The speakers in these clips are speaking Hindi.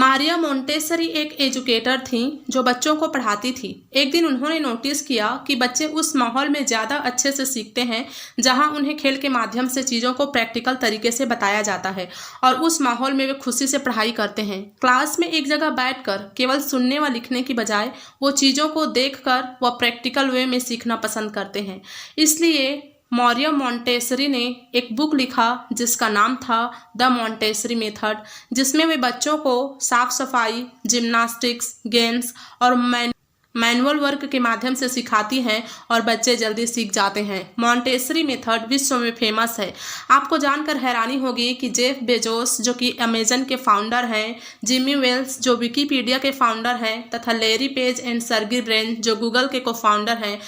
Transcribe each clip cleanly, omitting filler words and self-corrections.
मारिया मोंटेसरी एक एजुकेटर थीं जो बच्चों को पढ़ाती थी। एक दिन उन्होंने नोटिस किया कि बच्चे उस माहौल में ज़्यादा अच्छे से सीखते हैं जहां उन्हें खेल के माध्यम से चीज़ों को प्रैक्टिकल तरीके से बताया जाता है और उस माहौल में वे खुशी से पढ़ाई करते हैं। क्लास में एक जगह बैठकर केवल सुनने व लिखने की बजाय वो चीज़ों को देखकर व प्रैक्टिकल वे में सीखना पसंद करते हैं। इसलिए मारिया मोंटेसरी ने एक बुक लिखा जिसका नाम था द मोंटेसरी मेथड, जिसमें वे बच्चों को साफ सफाई, जिम्नास्टिक्स, गेम्स और मैनुअल वर्क के माध्यम से सिखाती हैं और बच्चे जल्दी सीख जाते हैं। मोंटेसरी मेथड विश्व में फेमस है। आपको जानकर हैरानी होगी कि जेफ बेजोस जो कि अमेजन के फाउंडर हैं, जिमी वेल्स जो विकिपीडिया के फाउंडर हैं तथा लैरी पेज एंड सर्गी ब्रेन जो गूगल के को फाउंडर हैं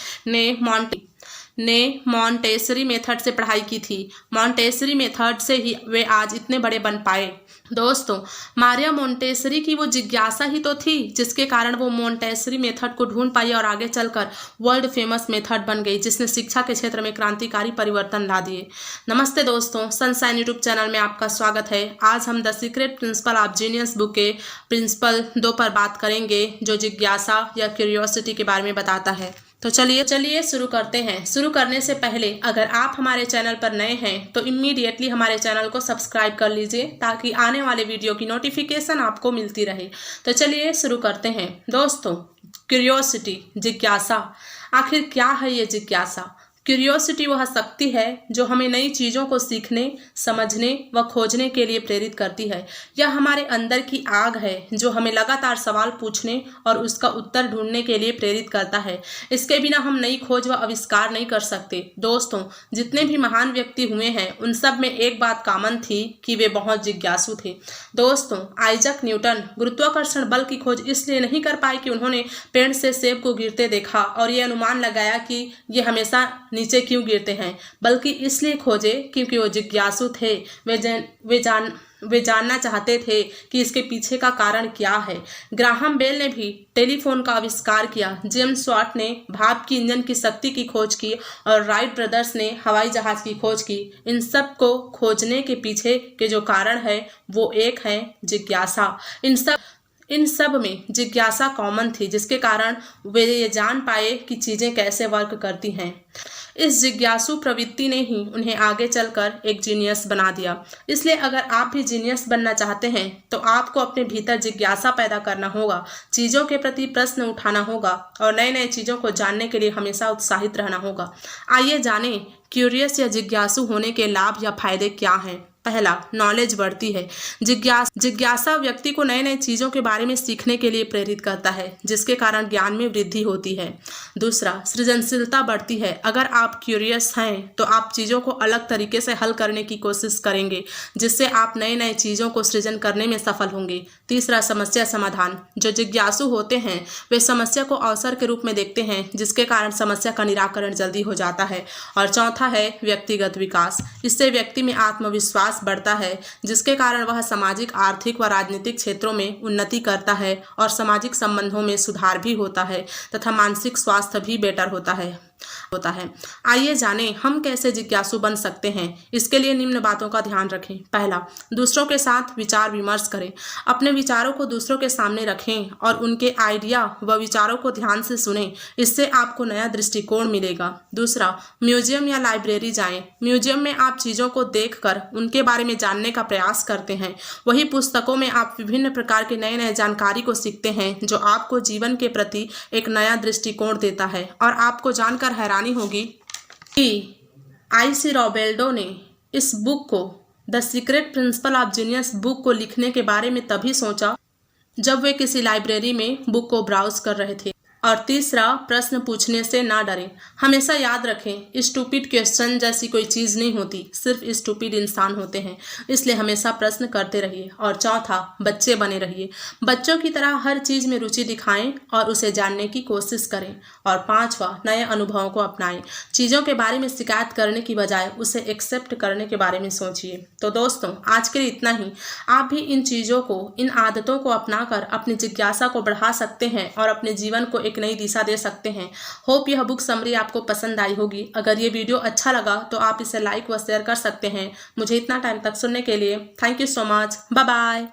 ने मोंटेसरी मेथड से पढ़ाई की थी। मोंटेसरी मेथड से ही वे आज इतने बड़े बन पाए। दोस्तों, मारिया मोंटेसरी की वो जिज्ञासा ही तो थी जिसके कारण वो मोंटेसरी मेथड को ढूंढ पाई और आगे चलकर वर्ल्ड फेमस मेथड बन गई जिसने शिक्षा के क्षेत्र में क्रांतिकारी परिवर्तन ला दिए। नमस्ते दोस्तों, सनशाइन यूट्यूब चैनल में आपका स्वागत है। आज हम the secret principle of genius book के प्रिंसिपल 2 पर बात करेंगे जो जिज्ञासा या क्यूरियोसिटी के बारे में बताता है। तो चलिए शुरू करते हैं। शुरू करने से पहले अगर आप हमारे चैनल पर नए हैं तो इमीडिएटली हमारे चैनल को सब्सक्राइब कर लीजिए ताकि आने वाले वीडियो की नोटिफिकेशन आपको मिलती रहे। तो चलिए शुरू करते हैं। दोस्तों, क्यूरियोसिटी, जिज्ञासा, आखिर क्या है ये जिज्ञासा? क्यूरियोसिटी वह शक्ति है जो हमें नई चीज़ों को सीखने, समझने व खोजने के लिए प्रेरित करती है। यह हमारे अंदर की आग है जो हमें लगातार सवाल पूछने और उसका उत्तर ढूंढने के लिए प्रेरित करता है। इसके बिना हम नई खोज व आविष्कार नहीं कर सकते। दोस्तों, जितने भी महान व्यक्ति हुए हैं उन सब में एक बात कॉमन थी कि वे बहुत जिज्ञासु थे। दोस्तों, आइजैक न्यूटन गुरुत्वाकर्षण बल की खोज इसलिए नहीं कर पाए कि उन्होंने पेड़ से सेब को गिरते देखा और ये अनुमान लगाया कि ये हमेशा नीचे क्यों गिरते हैं, बल्कि इसलिए खोजे क्योंकि वो जिज्ञासु थे। वे जानना चाहते थे कि इसके पीछे का कारण क्या है। ग्राहम बेल ने भी टेलीफोन का आविष्कार किया, जेम्स वाट ने भाप की इंजन की शक्ति की खोज की और राइट ब्रदर्स ने हवाई जहाज की खोज की। इन सब को खोजने के पीछे के जो कारण है वो एक है जिज्ञासा। इन सब में जिज्ञासा कॉमन थी जिसके कारण वे ये जान पाए कि चीज़ें कैसे वर्क करती हैं। इस जिज्ञासु प्रवृत्ति ने ही उन्हें आगे चलकर एक जीनियस बना दिया। इसलिए अगर आप भी जीनियस बनना चाहते हैं तो आपको अपने भीतर जिज्ञासा पैदा करना होगा, चीज़ों के प्रति प्रश्न उठाना होगा और नए नए चीज़ों को जानने के लिए हमेशा उत्साहित रहना होगा। आइए जानें क्यूरियस या जिज्ञासु होने के लाभ या फायदे क्या हैं। पहला, नॉलेज बढ़ती है। जिज्ञासा व्यक्ति को नए नए चीज़ों के बारे में सीखने के लिए प्रेरित करता है जिसके कारण ज्ञान में वृद्धि होती है। दूसरा, सृजनशीलता बढ़ती है। अगर आप क्यूरियस हैं तो आप चीज़ों को अलग तरीके से हल करने की कोशिश करेंगे जिससे आप नए नए चीज़ों को सृजन करने में सफल होंगे। तीसरा, समस्या समाधान। जो जिज्ञासु होते हैं वे समस्या को अवसर के रूप में देखते हैं जिसके कारण समस्या का निराकरण जल्दी हो जाता है। और चौथा है व्यक्तिगत विकास। इससे व्यक्ति में आत्मविश्वास बढ़ता है जिसके कारण वह सामाजिक, आर्थिक व राजनीतिक क्षेत्रों में उन्नति करता है और सामाजिक संबंधों में सुधार भी होता है तथा मानसिक स्वास्थ्य भी बेटर होता है। आइए जानें हम कैसे जिज्ञासु बन सकते हैं। इसके लिए निम्न बातों का ध्यान रखें। पहला, दूसरों के साथ विचार विमर्श करें। अपने विचारों को दूसरों के सामने रखें और उनके आइडिया व विचारों को ध्यान से सुनें। इससे आपको नया दृष्टिकोण मिलेगा। दूसरा, म्यूजियम या लाइब्रेरी जाएं। म्यूजियम में आप चीज़ों को देखकर उनके बारे में जानने का प्रयास करते हैं। वही पुस्तकों में आप विभिन्न प्रकार के नए नए जानकारी को सीखते हैं जो आपको जीवन के प्रति एक नया दृष्टिकोण देता है। और आपको जानकर हैरानी होगी कि आईसी रॉबेल्डो ने इस बुक को, the secret principle of genius book को लिखने के बारे में तभी सोचा जब वे किसी लाइब्रेरी में बुक को ब्राउज कर रहे थे। और तीसरा, प्रश्न पूछने से ना डरें। हमेशा याद रखें, स्टूपिड क्वेश्चन जैसी कोई चीज़ नहीं होती, सिर्फ स्टूपिड इंसान होते हैं। इसलिए हमेशा प्रश्न करते रहिए। और चौथा, बच्चे बने रहिए। बच्चों की तरह हर चीज़ में रुचि दिखाएं और उसे जानने की कोशिश करें। और पांचवा, नए अनुभवों को अपनाएं। चीज़ों के बारे में शिकायत करने की बजाय उसे एक्सेप्ट करने के बारे में सोचिए। तो दोस्तों, आज के लिए इतना ही। आप भी इन चीज़ों को, इन आदतों को अपनाकर अपनी जिज्ञासा को बढ़ा सकते हैं और अपने जीवन को एक नई दिशा दे सकते हैं। होप यह बुक समरी आपको पसंद आई होगी। अगर ये वीडियो अच्छा लगा तो आप इसे लाइक व शेयर कर सकते हैं। मुझे इतना टाइम तक सुनने के लिए thank you so much. Bye bye.